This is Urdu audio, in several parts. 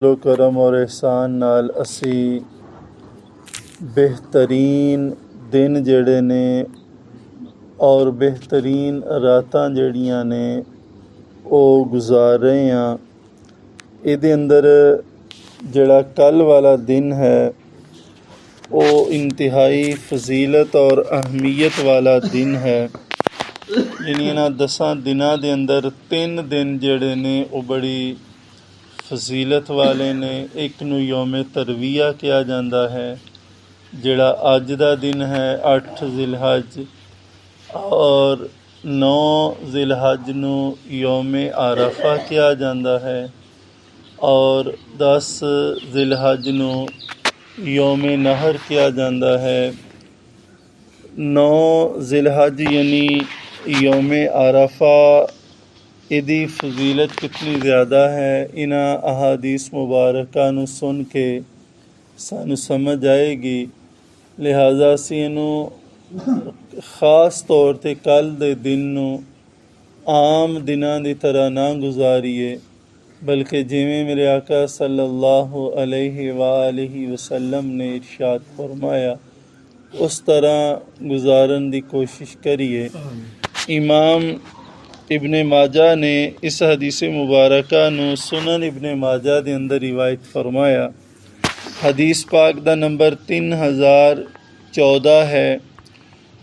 و کرم اور احسان نال اسی بہترین دن جڑے نے اور بہترین راتاں جڑیاں نے او گزار رہے ہیں۔ ایدے اندر جڑا کل والا دن ہے او انتہائی فضیلت اور اہمیت والا دن ہے، یعنی انہاں 10 دناں دے اندر 3 دن جڑے نے او بڑی فضیلت والے نے۔ ایک نو یوم ترویہ کیا جاندہ ہے جڑا اج دا دن ہے 8 ذی الحج، اور 9 ذی الحج نو یوم عرفہ کیا جاندہ ہے، اور 10 ذی الحج نو یوم نحر کیا جاندہ ہے۔ 9 ذی الحج یعنی یوم عرفہ، ایدی فضیلت کتنی زیادہ ہے انہاں احادیث مبارکہ نو سن کے سانو سمجھ آئے گی، لہٰذا اسی انہوں خاص طور تے کل دے دن نو عام دناں دی طرح نہ گزاریے، بلکہ جویں میرے آقا صلی اللہ علیہ وآلہ وسلم نے ارشاد فرمایا اس طرح گزارن دی کوشش کریے۔ امام ابن ماجہ نے اس حدیث مبارکہ نو سنن ابن ماجہ دے اندر روایت فرمایا، حدیث پاک دا نمبر 3014 ہے،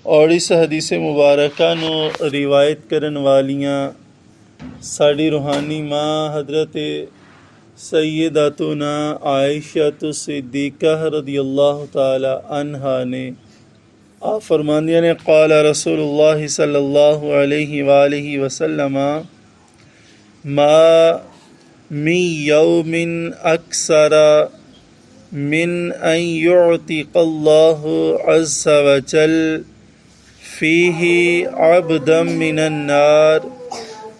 اور اس حدیث مبارکہ نو روایت کرن والیاں ساڑی روحانی ماں حضرت سیداتنا عائشہ صدیقہ رضی اللہ تعالی عنہا نے۔ آپ فرماندیاں نے قال رسول اللہ صلی اللہ علیہ وآلہ وسلم ما من یوم اکثر من ان یعتق اللہ عز وجل فیہ عبدا من النار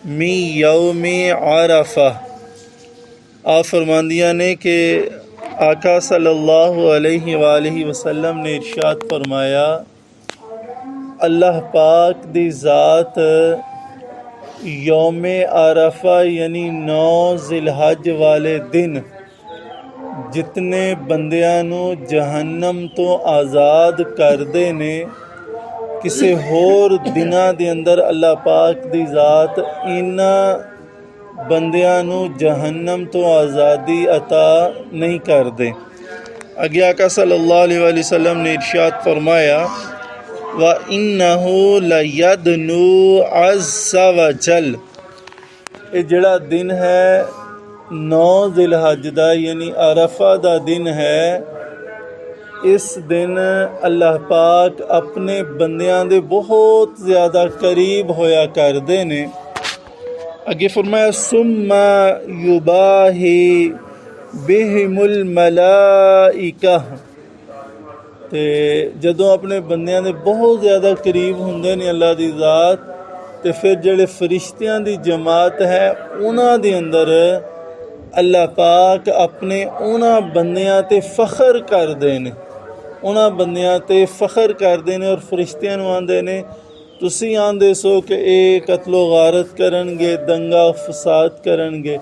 من یوم عرفہ۔ آپ فرماندیاں نے کہ آقا صلی اللہ علیہ وآلہ وسلم نے ارشاد فرمایا، اللہ پاک دی ذات یوم عرفہ یعنی 9 ذی الحج والے دن جتنے بندیاں نو جہنم تو آزاد کر دے نے، کسے ہور دناں دے اندر اللہ پاک دی ذات انہاں بندیاں نو جہنم تو آزادی عطا نہیں کر دے۔ اگے آقا صلی اللہ علیہ وآلہ وسلم نے ارشاد فرمایا وَإِنَّهُ لَيَدْنُو عَزَّ وَجَلْ۔ یہ جڑا دن ہے 9 ذی الحج دا یعنی عرفہ دا دن ہے، اس دن اللہ پاک اپنے بندیاں دے بہت زیادہ قریب ہویا کر دے نے۔ اگے فرمایا ثم یباہی بہم الملائکہ، تے جدوں اپنے بندیاں دے بہت زیادہ قریب ہوندے نے اللہ دی ذات، تے پھر جڑے فرشتیاں دی جماعت ہے انہاں دے اندر اللہ پاک اپنے انہاں بندیاں تے فخر کر دے نے، انہاں بندیاں تے فخر کر دے نے، اور فرشتیاں نو آندے نے تسی آندے سو کہ اے قتل و غارت کرن گے، دنگا فساد کرن گے،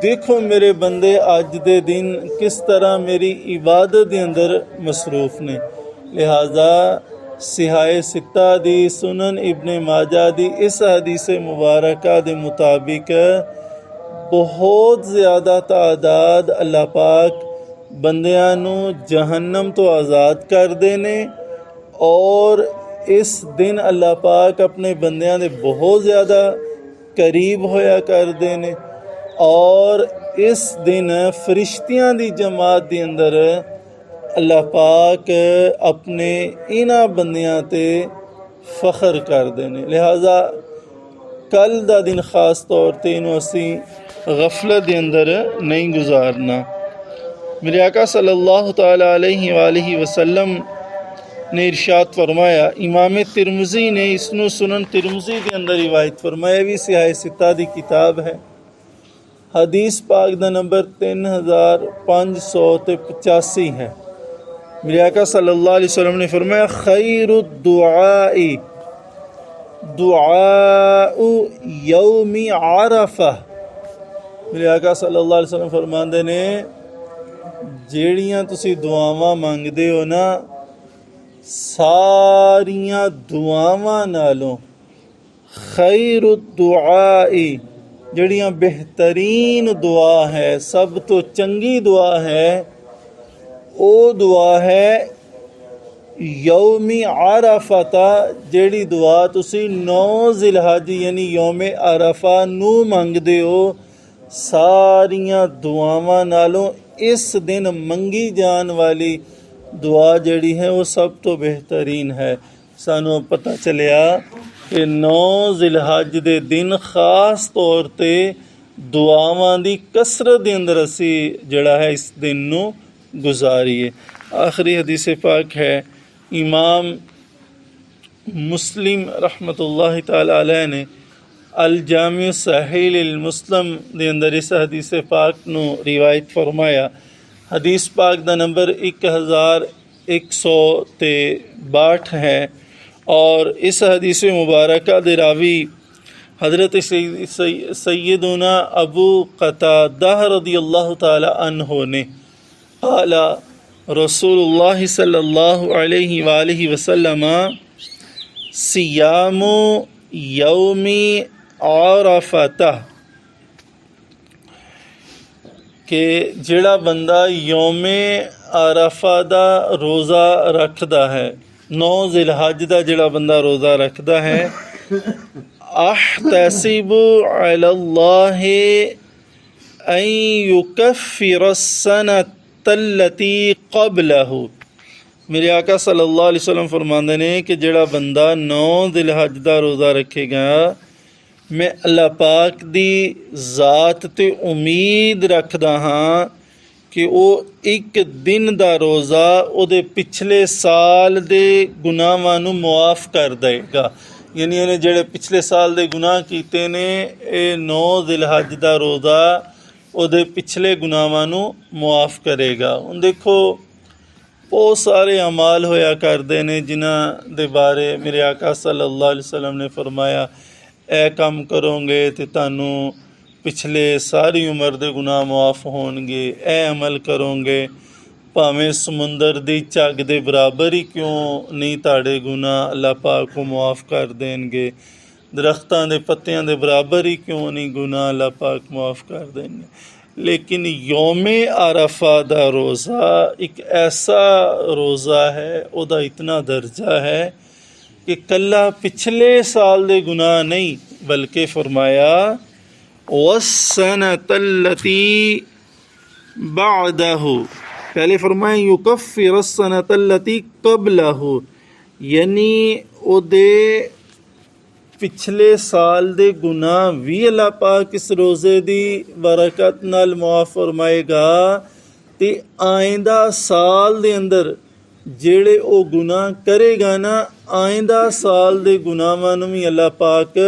دیکھو میرے بندے آج دے دن کس طرح میری عبادت دے اندر مصروف نے۔ لہٰذا صحاح ستہ دی سنن ابن ماجہ دی اس حدیث مبارکہ دے مطابق بہت زیادہ تعداد اللہ پاک بندیاں نو جہنم تو آزاد کر دینے، اور اس دن اللہ پاک اپنے بندیاں دے بہت زیادہ قریب ہویا کر دینے، اور اس دن فرشتیاں دی جماعت دی اندر اللہ پاک اپنے انہاں بندیاں تے فخر کر دینے۔ لہٰذا کل دا دن خاص طور تے انہوں اسی غفلت دے اندر نہیں گزارنا۔ میرے آقا صلی اللہ تعالیٰ علیہ وآلہ وسلم نے ارشاد فرمایا، امام ترمذی نے اس نو سنن ترمذی کے اندر روایت فرمایا، بھی صحاح ستہ دی کتاب ہے، حدیث پاک دا نمبر 3585 ہے۔ میرے آقا صلی اللہ علیہ وسلم نے فرمایا خیر الدعاء دعاء یوم عرفہ، میرے آقا صلی اللہ علیہ وسلم فرماندے نے جیڑیاں تسی دعاواں مانگدے ہو نا ساریاں دعاواں نالوں خیر الدعائی جڑیاں بہترین دعا ہے سب تو چنگی دعا ہے او دعا ہے یوم عرفہ جیڑی دعا تسی 9 ذی الحج یعنی یوم عرفہ نو منگدے ہو ساریاں دعاواں نالوں اس دن منگی جان والی دعا جڑی ہے وہ سب تو بہترین ہے۔ سانوں پتہ چلیا کہ 9 ذی الحج دے دن خاص طور تے دعاواں دی کثرت دے اندر اسی جڑا ہے اس دن نو گزاریے۔ آخری حدیث پاک ہے امام مسلم رحمۃ اللہ تعالی علیہ نے الجامع صحیح المسلم دے اندر اس حدیث پاک نو روایت فرمایا۔ حدیث پاک دا نمبر 1162 ہے اور اس حدیث مبارکہ دے راوی حضرت سیدنا ابو قتادہ رضی اللہ تعالی عنہ نے قال رسول اللہ صلی اللہ علیہ وآلہ وسلم سیام یوم عرفہ کہ جڑا بندہ یوم عرفہ دا روزہ رکھدا ہے 9 ذی الحج دا جڑا بندہ روزہ رکھدا ہے احتسب علی اللہ ان یکفر السنۃ التی قبلہ میرے آقا صلی اللہ علیہ وسلم فرماندے نے کہ جڑا بندہ 9 ذی الحج دا روزہ رکھے گا میں اللہ پاک دی ذات تے امید رکھدا ہاں کہ وہ ایک دن دا روزہ او دے پچھلے سال دے گناہاں نو معاف کر دے گا، یعنی انہیں جڑے پچھلے سال دے گناہ کیتے نے اے 9 ذی الحج دا روزہ او دے پچھلے گناہاں نو معاف کرے گا۔ ان دیکھو بہت سارے اعمال ہویا کردے نے جنہاں دے بارے میرے آقا صلی اللہ علیہ وسلم نے فرمایا اے کام کرو گے تو تانوں پچھلے ساری عمر دے گناہ معاف ہون گے، اے عمل کرو گے پاویں سمندر دی چگ دے برابر ہی کیوں نہیں تاڑے گناہ اللہ پاک کو معاف کر دیں گے، درختاں دے پتیاں دے برابر ہی کیوں نہیں گناہ اللہ پاک معاف کر دیں گے۔ لیکن یوم عرفہ دا روزہ ایک ایسا روزہ ہے او دا اتنا درجہ ہے کہ کلہ پچھلے سال دے گناہ نہیں بلکہ فرمایا وَالسَّنَةَ الَّتِي بَعْدَهُ پہلے فرمایا یُكَفِّرَ السَّنَةَ الَّتِي قَبْلَهُ یعنی او دے پچھلے سال دے گناہ بھی اللہ پاک اس روزے دی برکت نال معاف فرمائے گا تے آئندہ سال دے اندر جیڑے او گناہ کرے گا نا آئندہ سال دے گناہاں نوں بھی اللہ پاک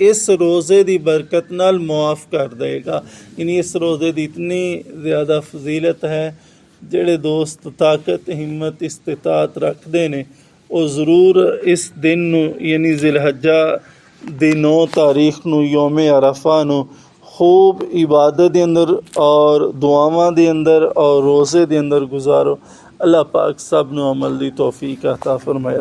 اس روزے دی برکت نال معاف کر دے گا۔ یعنی اس روزے دی اتنی زیادہ فضیلت ہے جڑے دوست طاقت ہمت استطاعت رکھ دے نے او ضرور اس دن نو یعنی ذی الحجہ دی 9 تاریخ نو یوم عرفہ نو خوب عبادت دے اندر اور دعاواں دے اندر اور روزے دے اندر گزارو۔ اللہ پاک سب نو عمل دی توفیق عطا فرمائے۔